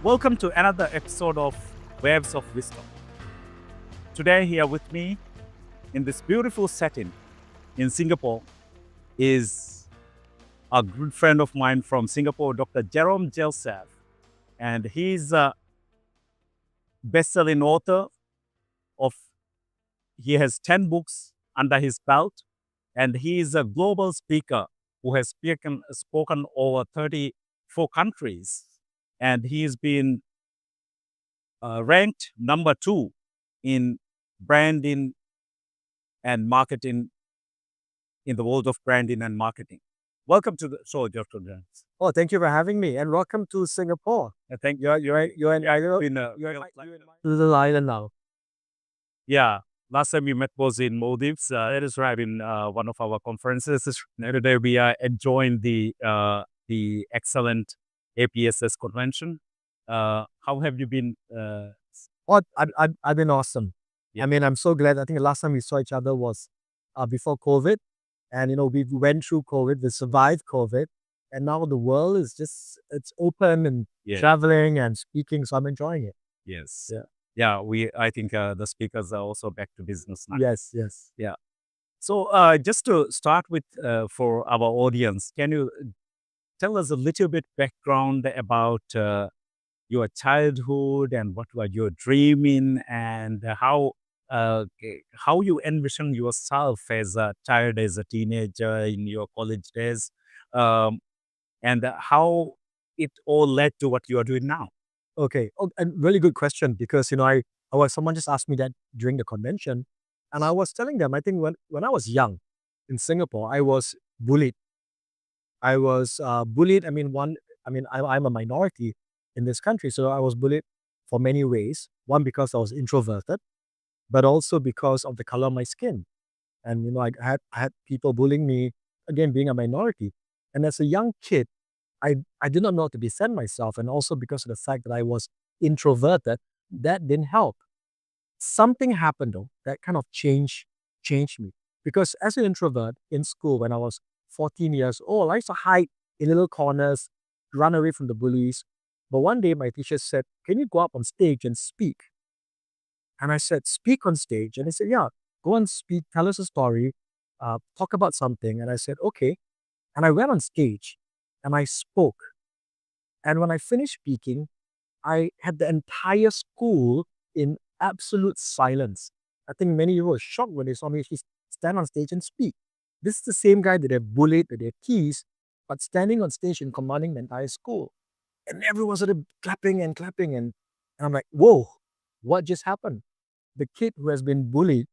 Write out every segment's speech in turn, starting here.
Welcome to another episode of Waves of Wisdom. Today, here with me in this beautiful setting in Singapore is a good friend of mine from Singapore, Dr. Jerome Joseph. And he's a best-selling author of, he has 10 books under his belt, and he is a global speaker who has spoken over 34 countries. And he's been ranked number 2 in branding and marketing, in the world of branding and marketing. Welcome to the show, Dr. James. Oh, thank you for having me, and welcome to Singapore. Thank you. You're in little island now. Yeah, last time we met was in Maldives. It is right in one of our conferences. Today we are enjoying the excellent APSS convention. How have you been? Oh, I've been awesome. Yeah. I mean, I'm so glad. I think the last time we saw each other was before COVID, and we went through COVID, we survived COVID, and now the world is it's open and Yeah. traveling and speaking. So I'm enjoying it. Yes. Yeah. Yeah. I think the speakers are also back to business now. Yes. So just to start with, for our audience, can you tell us a little bit background about your childhood and what were you dreaming, and how you envision yourself as a child, as a teenager, in your college days, and how it all led to what you are doing now? Okay. Oh, and really good question, because someone just asked me that during the convention, and I was telling them, I think when I was young in Singapore, I was bullied. I was bullied. I'm a minority in this country, so I was bullied for many ways. One, because I was introverted, but also because of the color of my skin. And I had people bullying me, again, being a minority. And as a young kid, I did not know how to defend myself, and also because of the fact that I was introverted, that didn't help. Something happened though that kind of changed me, because as an introvert in school, when I was 14 years old, I used to hide in little corners, run away from the bullies. But one day my teacher said, "Can you go up on stage and speak?" And I said, "Speak on stage?" And he said, "Yeah, go and speak, tell us a story, talk about something." And I said, "Okay." And I went on stage and I spoke. And when I finished speaking, I had the entire school in absolute silence. I think many people were shocked when they saw me actually stand on stage and speak. This is the same guy that they bullied, that they teased, but standing on stage and commanding the entire school. And everyone started clapping and clapping. And I'm like, whoa, what just happened? The kid who has been bullied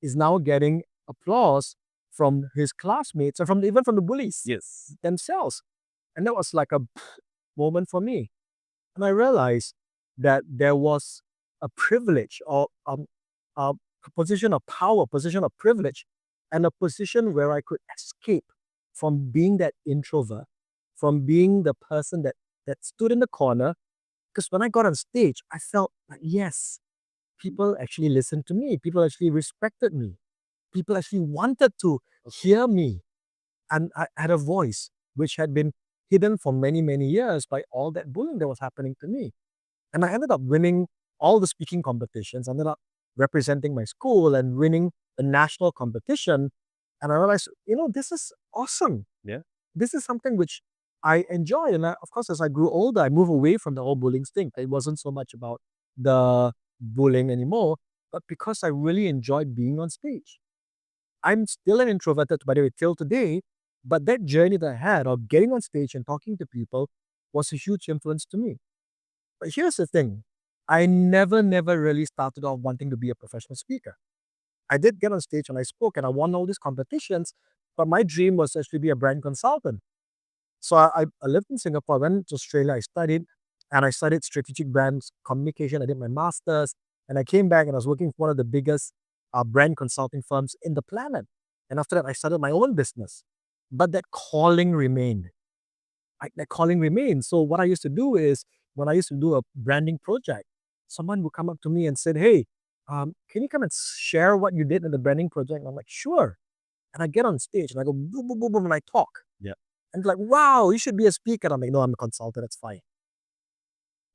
is now getting applause from his classmates, and even from the bullies Yes. themselves. And that was like a moment for me. And I realized that there was a privilege, or a position of power, position of privilege, and a position where I could escape from being that introvert, from being the person that stood in the corner. Because when I got on stage, I felt like, yes, people actually listened to me. People actually respected me. People actually wanted to hear me. And I had a voice which had been hidden for many, many years by all that bullying that was happening to me. And I ended up winning all the speaking competitions. I ended up representing my school and winning the national competition. And I realized, this is awesome. Yeah. This is something which I enjoy. And of course, as I grew older, I moved away from the whole bullying thing. It wasn't so much about the bullying anymore, but because I really enjoyed being on stage. I'm still an introverted, by the way, till today, but that journey that I had of getting on stage and talking to people was a huge influence to me. But here's the thing. I never really started off wanting to be a professional speaker. I did get on stage and I spoke and I won all these competitions, but my dream was actually be a brand consultant. So I lived in Singapore, I went to Australia, I studied strategic brands communication. I did my master's, and I came back and I was working for one of the biggest brand consulting firms in the planet. And after that, I started my own business. But that calling remained. So what I used to do is, when I used to do a branding project, someone would come up to me and said, "Hey, can you come and share what you did in the branding project?" And I'm like, "Sure." And I get on stage and I go boom, boom, boom, boom, and I talk. Yeah. And like, "Wow, you should be a speaker." And I'm like, "No, I'm a consultant. That's fine."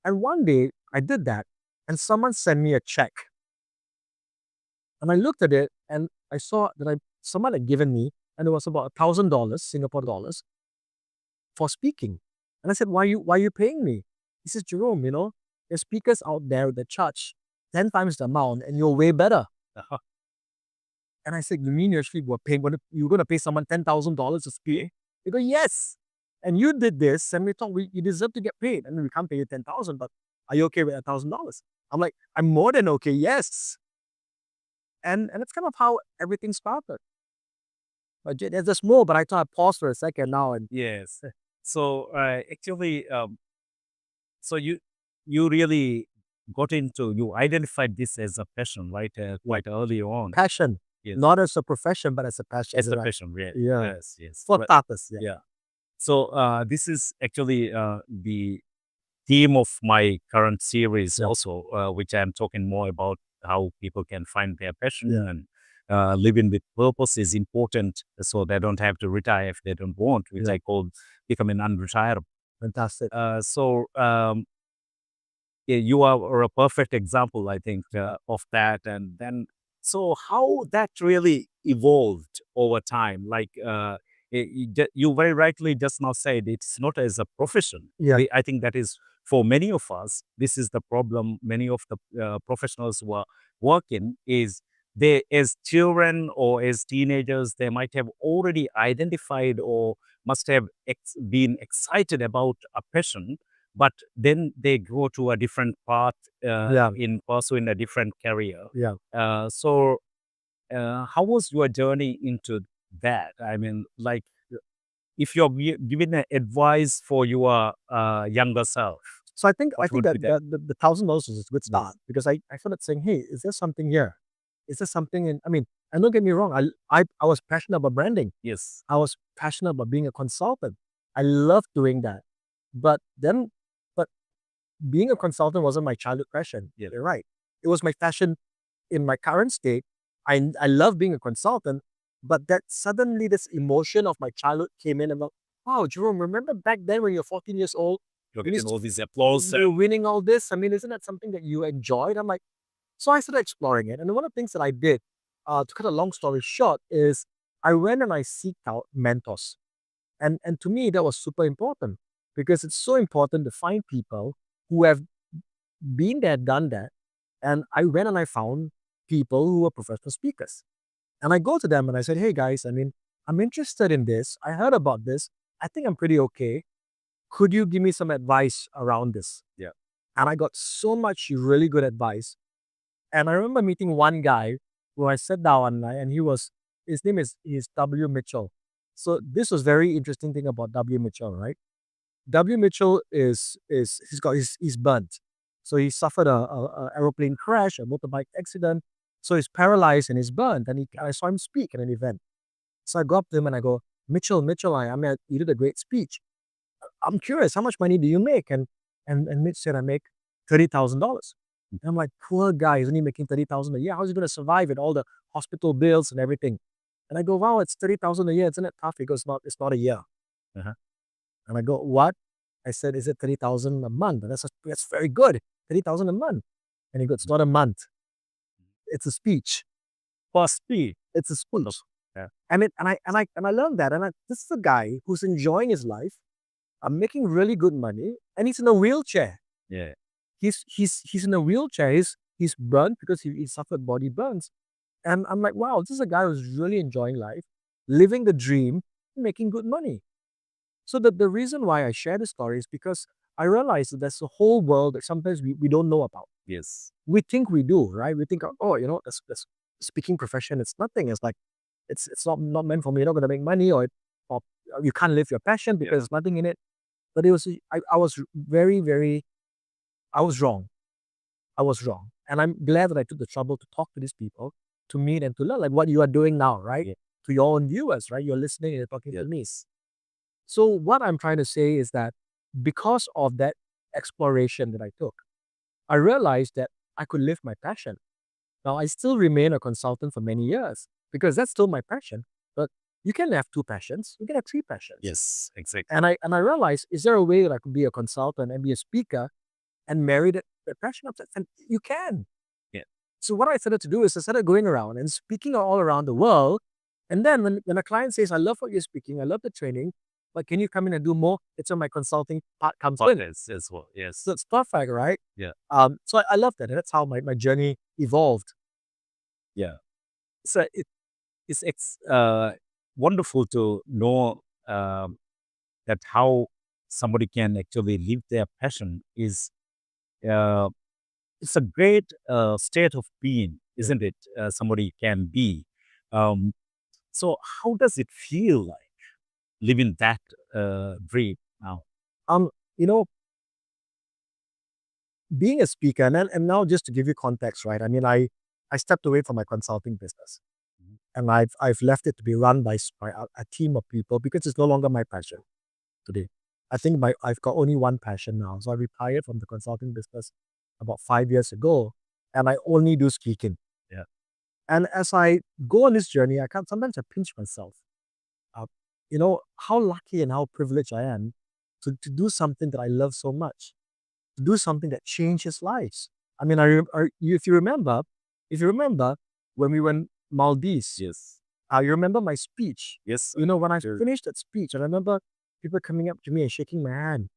And one day I did that, and someone sent me a check. And I looked at it and I saw that someone had given me, and it was about $1,000 Singapore dollars for speaking. And I said, why are you paying me? He says, Jerome, there's speakers out there that charge 10 times the amount and you're way better. And I said, you mean you actually you're going to pay someone $10,000 to speak? They go, yes. And you did this, and we thought you deserve to get paid. And we can't pay you 10,000, but are you okay with $1,000? I'm like, I'm more than okay, yes. And it's kind of how everything started. But there's just more, but I thought I'd pause for a second now. And Yes. So actually, so you really you identified this as a passion, right? Quite early on. passion, Yes. not as a profession, but as a passion. As You're a right. passion, yeah. Yeah. Yes, yes. For But- purpose, yeah. yeah. So this is actually the theme of my current series Yeah. also, which I'm talking more about how people can find their passion Yeah. and living with purpose is important, so they don't have to retire if they don't want, which Yeah. I call becoming unretirable. Fantastic. Yeah, you are a perfect example, I think, of that. And then, so how that really evolved over time? Like you very rightly just now said, it's not as a profession. Yeah. I think that is for many of us. This is the problem. Many of the professionals who are working is they, as children or as teenagers, they might have already identified or must have been excited about a passion, but then they go to a different path Yeah. in pursuing a different career. Yeah. So how was your journey into that? I mean, like, if you're giving advice for your younger self. So I think What would that be that? the $1,000 is a good start, because I started saying, hey, is there something here? Is there something in? I mean, and don't get me wrong, I was passionate about branding. Yes. I was passionate about being a consultant. I loved doing that. But being a consultant wasn't my childhood passion. Yeah. You're right. It was my passion in my current state. I love being a consultant, but that suddenly this emotion of my childhood came in about, wow, Jerome, remember back then when you're 14 years old, You're you getting used all these applause. you're winning all this? I mean, isn't that something that you enjoyed? I'm like, so I started exploring it. And one of the things that I did, to cut a long story short, is I went and I seeked out mentors. And to me, that was super important, because it's so important to find people who have been there, done that. And I went and I found people who were professional speakers. And I go to them and I said, hey guys, I mean, I'm interested in this. I heard about this. I think I'm pretty okay. Could you give me some advice around this? Yeah. And I got so much really good advice. And I remember meeting one guy who I sat down and his name is W. Mitchell. So this was very interesting thing about W. Mitchell, right? W. Mitchell he's burnt. So he suffered a aeroplane crash, a motorbike accident. So he's paralyzed and he's burnt. And I saw him speak at an event. So I go up to him and I go, Mitchell, I mean, you did a great speech. I'm curious, how much money do you make? And Mitch said, I make $30,000. And I'm like, poor guy, he's only making $30,000 a year. How's he going to survive with all the hospital bills and everything? And I go, wow, it's $30,000 a year. Isn't it tough? He goes, it's not a year. Uh-huh. And I go, what? I said, is it 30,000 a month? And that's very good. 30,000 a month. And he goes, it's not a month. It's a speech. First speech. It's a speech. Yeah. And I learned that. And this is a guy who's enjoying his life. I'm making really good money, and he's in a wheelchair. Yeah. He's in a wheelchair. He's burnt because he suffered body burns. And I'm like, wow, this is a guy who's really enjoying life, living the dream, making good money. So the reason why I share this story is because I realize that there's a whole world that sometimes we don't know about. Yes. We think we do, right? We think, oh, this speaking profession, it's nothing. It's like, it's not meant for me. You're not going to make money, or you can't live your passion because there's nothing in it. But it was, I was very, very, I was wrong. I was wrong. And I'm glad that I took the trouble to talk to these people, to meet and to learn, like what you are doing now, right? Yeah. To your own viewers, right? You're listening and you're talking to me. So what I'm trying to say is that because of that exploration that I took, I realized that I could live my passion. Now, I still remain a consultant for many years because that's still my passion. But you can have two passions. You can have three passions. Yes, exactly. And I realized, is there a way that I could be a consultant and be a speaker and marry that passion of that. And you can. Yeah. So what I started to do is I started going around and speaking all around the world. And then when a client says, I love what you're speaking, I love the training, but can you come in and do more? It's when my consulting part comes in. As well. Yes. So it's perfect, right? Yeah. So I love that. And that's how my journey evolved. Yeah. So it's wonderful to know that how somebody can actually live their passion is uh, it's a great state of being, isn't it? Somebody can be. Um, so how does it feel like living that dream now? Um, you know, being a speaker, and now just to give you context, right? I mean, I stepped away from my consulting business, Mhm. and I've left it to be run by a team of people because it's no longer my passion today. I think I've got only one passion now. So I retired from the consulting business about 5 years ago, and I only do speaking. Yeah. And as I go on this journey, I can sometimes I pinch myself. Uh, how lucky and how privileged I am to do something that I love so much, to do something that changes lives. I mean, if you remember when we went Maldives, Yes. you remember my speech. Yes. When I finished that speech, and I remember people coming up to me and shaking my hand.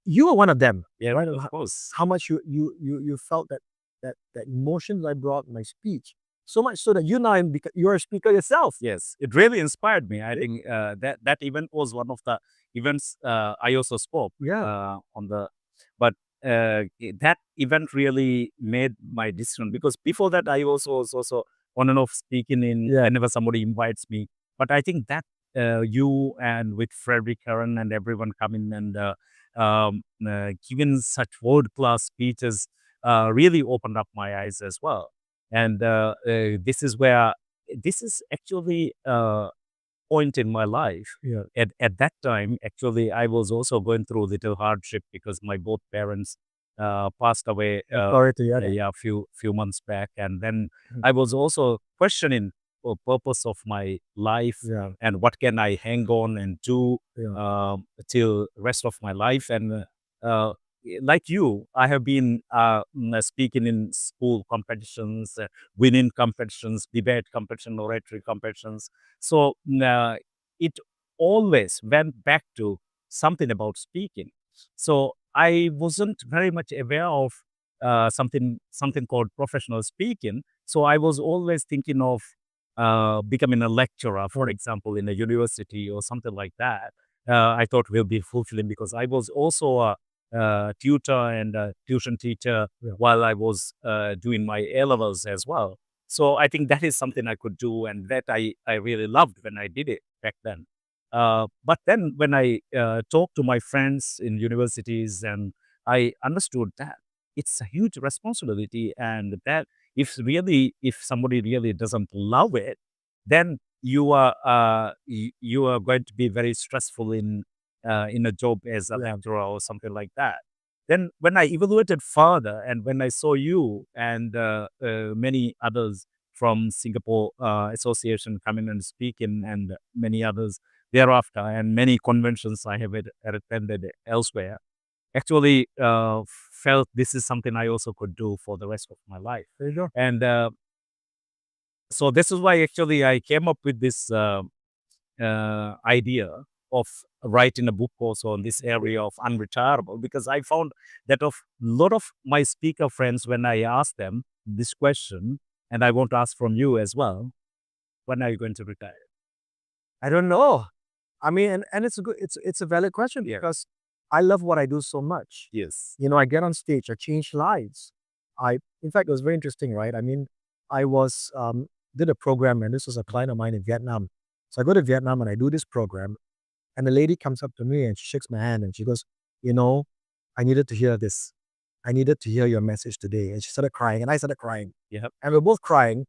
You were one of them, Yeah. right? Of course. How much you felt that emotions I brought in my speech. So much so that you're a speaker yourself. Yes, it really inspired me. I think that event was one of the events I also spoke Yeah. on the, but that event really made my decision because before that I also was also on and off speaking in Yeah. whenever somebody invites me. But I think that you and with Frederick Karen and everyone coming and giving such world class speeches really opened up my eyes as well. And this is where this is actually a point in my life. Yeah. At that time, actually, I was also going through little hardship because my both parents passed away. Sorry to hear that. Yeah, few months back, and then Mm. I was also questioning the purpose of my life Yeah. and what can I hang on and do Yeah. till rest of my life. And like you, I have been speaking in school competitions, winning competitions, debate competition, oratory competitions. So it always went back to something about speaking. So I wasn't very much aware of something called professional speaking. So I was always thinking of becoming a lecturer, for example, in a university or something like that. I thought will be fulfilling because I was also a tutor and a tuition teacher Yeah. while I was doing my A levels as well. So I think that is something I could do, and that I really loved when I did it back then. But then when I talked to my friends in universities, and I understood that it's a huge responsibility, and that if somebody really doesn't love it, then you are going to be very stressful in a job as a Yeah. lecturer or something like that. Then when I evaluated further and when I saw you and many others from Singapore Association coming and speaking and many others thereafter and many conventions I have attended elsewhere, actually felt this is something I also could do for the rest of my life. There you go. And so this is why actually I came up with this idea of writing a book also on this area of unretirable because I found that of lot of my speaker friends when I ask them this question, and I want to ask from you as well, when are you going to retire? I don't know. I mean, and it's a valid question Yeah. because I love what I do so much. Yes. I get on stage, I change lives. In fact, it was very interesting, right? I mean, I was did a program, and this was a client of mine in Vietnam. So I go to Vietnam and I do this program, and the lady comes up to me and she shakes my hand and she goes, you know, I needed to hear this. I needed to hear your message today. And she started crying, and I started crying, Yep. and we're both crying.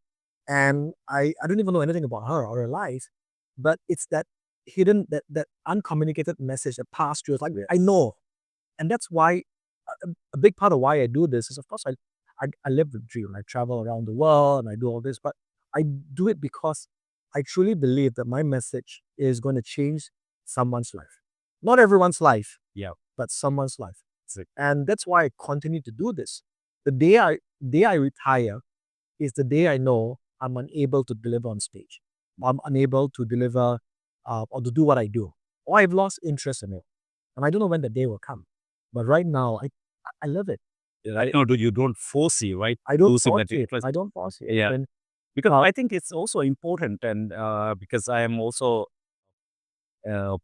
And I don't even know anything about her or her life, but it's that hidden, that uncommunicated message that passed through. It's like I know, and that's why a big part of why I do this is, of course, I live the dream. I travel around the world and I do all this, but I do it because I truly believe that my message is going to change someone's life. Not everyone's life, Yeah. but someone's life. And that's why I continue to do this. The day I retire is the day I know I'm unable to deliver on stage. I'm unable to deliver or to do what I do. Or I've lost interest in it. And I don't know when the day will come. But right now, I love it. I know you don't foresee, right? I don't Losing force that it. interest. I don't force it. Yeah. When Because I think it's also important, and because I am also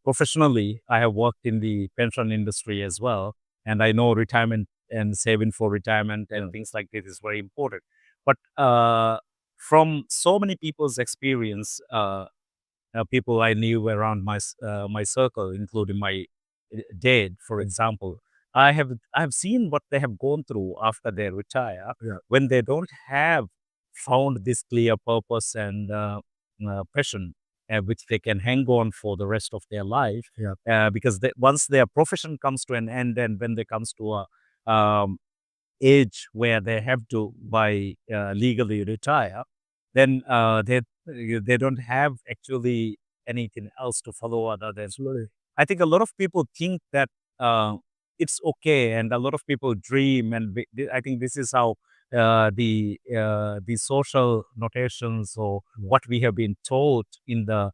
professionally, I have worked in the pension industry as well, and I know retirement and saving for retirement and things like this is very important. But from so many people's experience, people I knew around my circle, including my dad, for example, I have seen what they have gone through after they retire Yeah. when they don't have found this clear purpose and passion which they can hang on for the rest of their life. Yeah. Because once their profession comes to an end and when they comes to a age where they have to by legally retire, then they don't have actually anything else to follow other than. Absolutely. I think a lot of people think that it's okay, and a lot of people dream, and I think this is how the social notations or what we have been taught in the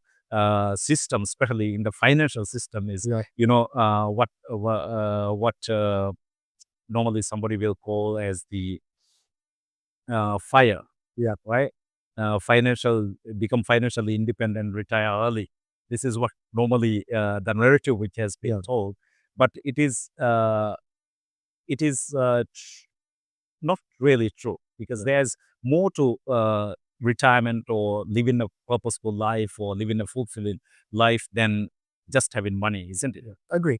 system, especially in the financial system, is Yeah. what normally somebody will call as the fire, Yeah. right? Financial become financially independent, retire early. This is what normally the narrative which has been Yeah. told, but it is not really true because there's more to retirement or living a purposeful life or living a fulfilling life than just having money, isn't it? Agree.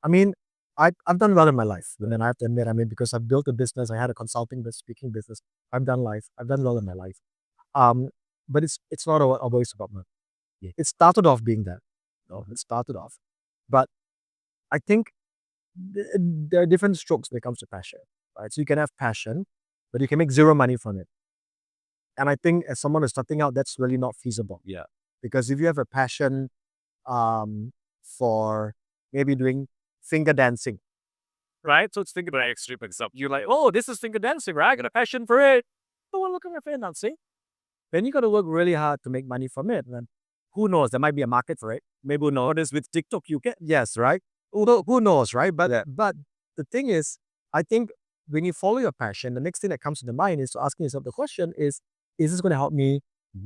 I mean, I've done well in my life. And then I have to admit, because I've built a business, I had a consulting business, speaking business. I've done well in my life. Um, but it's not always about money. Yeah. It started off being that. It started off. But I think there are different strokes when it comes to passion, right? So you can have passion, but you can make zero money from it. And I think as someone who's starting out, that's really not feasible. Yeah. Because if you have a passion for maybe doing finger dancing, Right? So think about an extreme example. You're like, oh, this is finger dancing, right? I got a passion for it. Oh, well, look at my finger dancing. then you got to work really hard to make money from it. And then who knows? There might be a market for it. Maybe who knows? With TikTok, you can. Yes, right? Who knows, right? But the thing is, I think when you follow your passion, the next thing that comes to the mind is asking yourself the question is this going to help me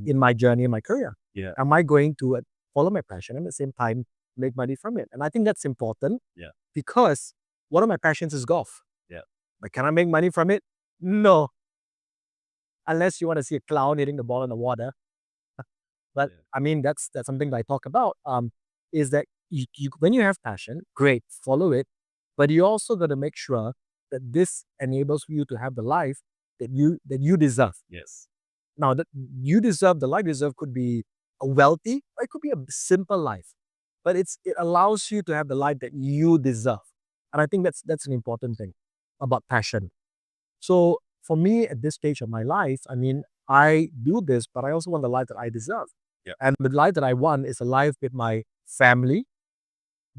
in my journey, in my career? Yeah. Am I going to follow my passion and at the same time make money from it? And I think that's important. Yeah. Because one of my passions is golf. Yeah. But can I make money from it? No. Unless you want to see a clown hitting the ball in the water. But Yeah. I mean, that's something that I talk about. Is that you when you have passion, great, follow it, but you also got to make sure that this enables you to have the life that you deserve. Yes. Now, that you deserve, the life you deserve could be a wealthy, or it could be a simple life, but it allows you to have the life that you deserve, and I think that's an important thing about passion. So for me, at this stage of my life, I mean, I do this, but I also want the life that I deserve. Yeah. And the life that I want is a life with my family,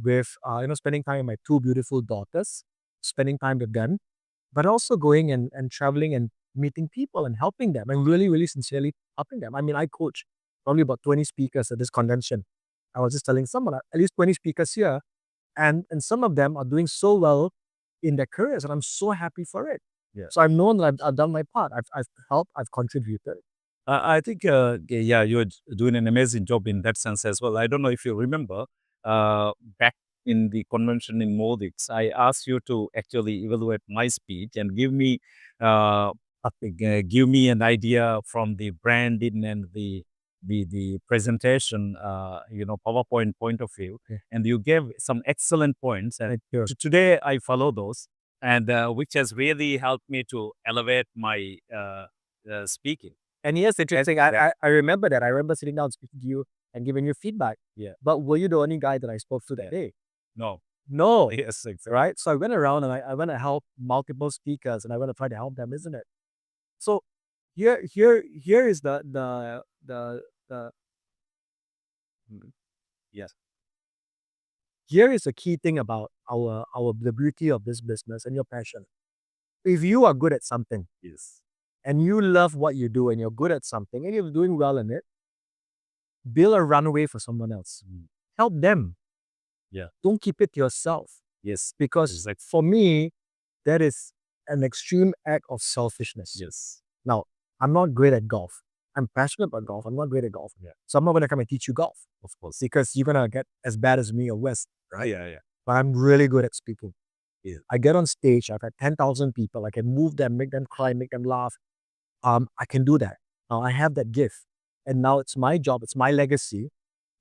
with spending time with my two beautiful daughters, spending time with them, but also going and traveling and meeting people and helping them and really, really sincerely helping them. I mean, I coach probably about 20 speakers at this convention. I was just telling someone, at least 20 speakers here, and some of them are doing so well in their careers, and I'm so happy for it. Yeah. So I've known that I've done my part. I've helped, I've contributed. I think, yeah, you're doing an amazing job in that sense as well. I don't know if you remember, back in the convention in Modics, I asked you to actually evaluate my speech and uh, give me an idea from the branding and the presentation, PowerPoint point of view. Yeah. And you gave some excellent points. And Sure. today I follow those, and which has really helped me to elevate my speaking. And yes, interesting. I remember that. I remember sitting down speaking to you and giving you feedback. Yeah. But were you the only guy that I spoke to that day? No. No. Yes, exactly. Right? So I went around and I went to help multiple speakers and I went to try to help them, isn't it? So here is the Mhm. Yes. Here is the key thing about the beauty of this business and your passion. If you are good at something, Yes. and you love what you do and you're good at something and you're doing well in it, build a runway for someone else. Help them. Yeah. Don't keep it to yourself. Yes. Because Exactly. for me, that is an extreme act of selfishness. Yes. Now, I'm not great at golf. I'm passionate about golf. I'm not great at golf. Yeah. So I'm not going to come and teach you golf, Of course. because you're going to get as bad as me or worse, right? Yeah. But I'm really good at speaking. Yeah. I get on stage. I've had 10,000 people. I can move them, make them cry, make them laugh. I can do that. Now I have that gift. And now it's my job, it's my legacy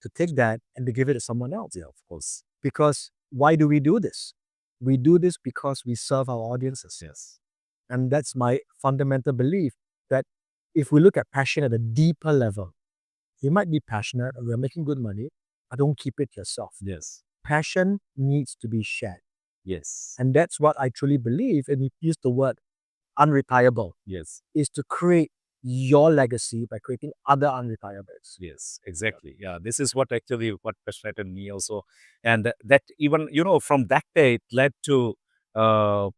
to take that and to give it to someone else. Yeah, of course. Because why do we do this? We do this because we serve our audiences. Yes. And that's my fundamental belief, that if we look at passion at a deeper level, you might be passionate and we're making good money, but don't keep it yourself. Yes. Passion needs to be shared. Yes. And that's what I truly believe. And you use the word unretirable, Yes. is to create your legacy by creating other unretirables. Yes, exactly. Yeah, this is what actually what frustrated me also, and that even from that day it led to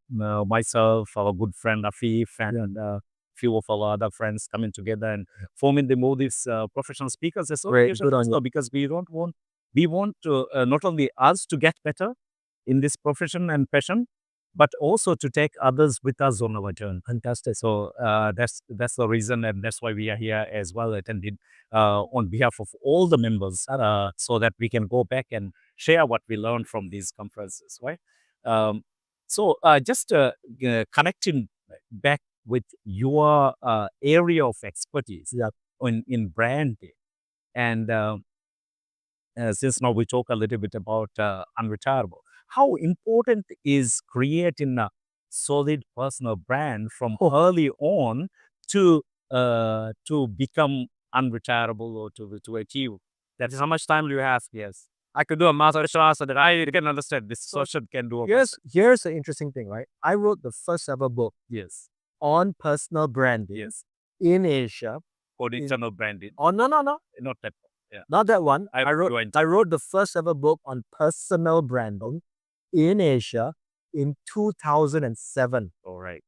myself, our good friend Afif, and few of our other friends coming together and forming the Modi's Professional Speakers Association. Good on you. Also, because we want to not only us to get better in this profession and passion, but also to take others with us on our journey. Fantastic. So that's the reason, and that's why we are here as well, attended on behalf of all the members, so that we can go back and share what we learned from these conferences, right? So just connecting back with your area of expertise Yeah. in branding, and since now we talk a little bit about unretirable, how important is creating a solid personal brand from early on to become unretirable or to achieve? That is how much time do you have? Yes. I could do a master class so that I can understand this social can do a Here's the interesting thing, right? I wrote the first ever book Yes. on personal branding Yes. in Asia. For the In- internal branding. Oh, no. Not that. Yeah. Not that one. I I wrote the first ever book on personal branding in Asia in 2007. All right.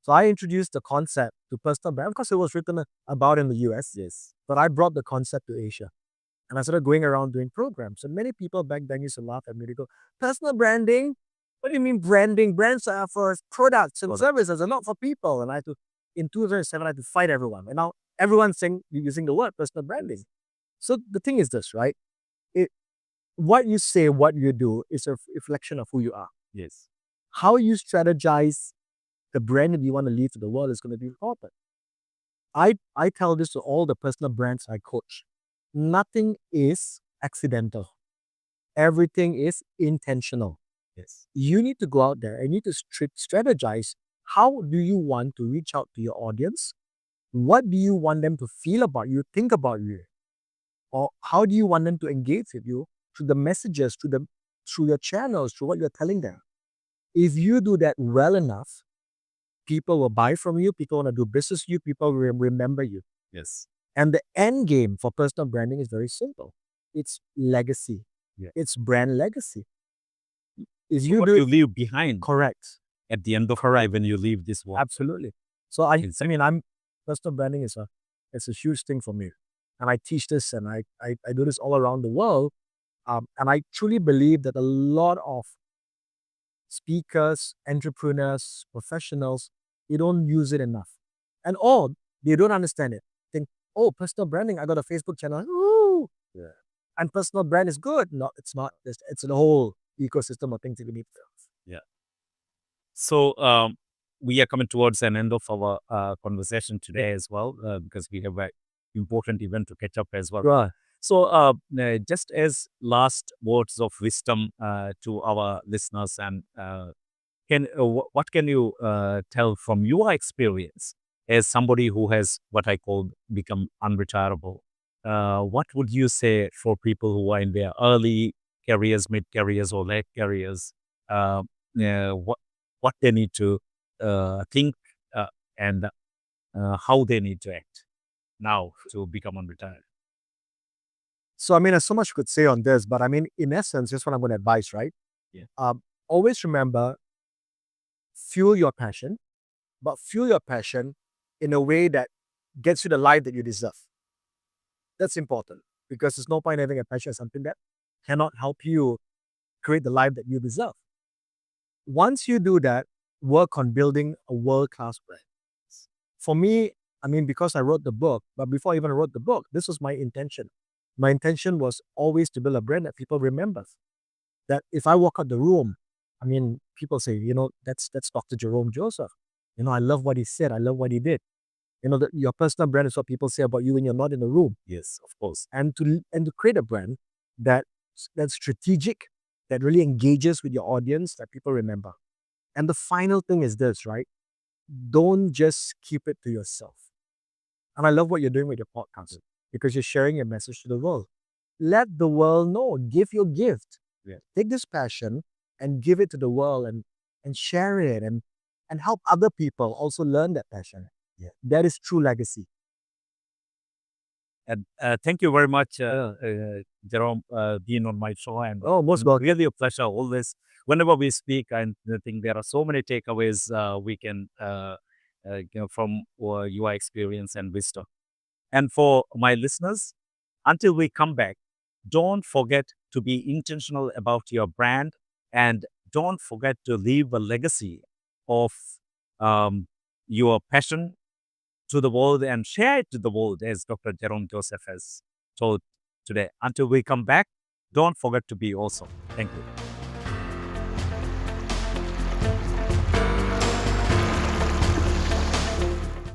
So I introduced the concept to personal brand because it was written about in the US. Yes. But I brought the concept to Asia. And I started going around doing programs. And many people back then used to laugh at me. They go, personal branding? What do you mean branding? Brands are for products and services and not for people. And in 2007, I had to fight everyone. And now everyone's saying, using the word personal branding. So the thing is this, right? What you say, what you do is a reflection of who you are. Yes. How you strategize the brand that you want to leave to the world is going to be important. I tell this to all the personal brands I coach. Nothing is accidental. Everything is intentional. Yes. You need to go out there and you need to strategize. How do you want to reach out to your audience? What do you want them to feel about you, think about you? Or how do you want them to engage with you through the messages, through your channels, through what you're telling them? If you do that well enough, people will buy from you, people want to do business with you, people will remember you. Yes. And the end game for personal branding is very simple. It's legacy. Yeah. It's brand legacy. Is So what you leave behind correct at the end of your life when you leave this world. Absolutely. So I mean, personal branding is a huge thing for me, and I teach this and I do this all around the world, and I truly believe that a lot of speakers, entrepreneurs, professionals, they don't use it enough, and they don't understand it. Think, oh, personal branding, I got a Facebook channel. Ooh, Yeah. and personal brand is good. No, it's not. It's a whole ecosystem of things that you need to. Yeah. So we are coming towards an end of our conversation today as well, because we have an important event to catch up as well. Right. So just as last words of wisdom to our listeners, and what can you tell from your experience as somebody who has what I call become unretirable? What would you say for people who are in their early careers, mid careers, or late careers? What they need to think and how they need to act now to become unretired? So, I mean, there's so much you could say on this, but I mean, in essence, just what I'm going to advise, right? Yeah. Always remember, fuel your passion, but fuel your passion in a way that gets you the life that you deserve. That's important because there's no point having a passion for something that cannot help you create the life that you deserve. Once you do that, work on building a world-class brand. For me, I mean, because I wrote the book, but before I even wrote the book, this was my intention. My intention was always to build a brand that people remember. That if I walk out the room, I mean, people say, that's Dr. Jerome Joseph. I love what he said. I love what he did. Your personal brand is what people say about you when you're not in the room. Yes, of course. And to create a brand that's strategic, that really engages with your audience, that people remember. And the final thing is this, right? Don't just keep it to yourself. And I love what you're doing with your podcast because you're sharing your message to the world. Let the world know. Give your gift. Yeah. Take this passion and give it to the world and share it and help other people also learn that passion. Yeah. That is true legacy. And thank you very much, Jerome, being on my show. And most welcome. really a pleasure always. Whenever we speak, I think there are so many takeaways we can from your experience and wisdom. And for my listeners, until we come back, don't forget to be intentional about your brand and don't forget to leave a legacy of your passion to the world and share it to the world, as Dr. Jerome Joseph has told today. Until we come back, don't forget to be awesome. Thank you.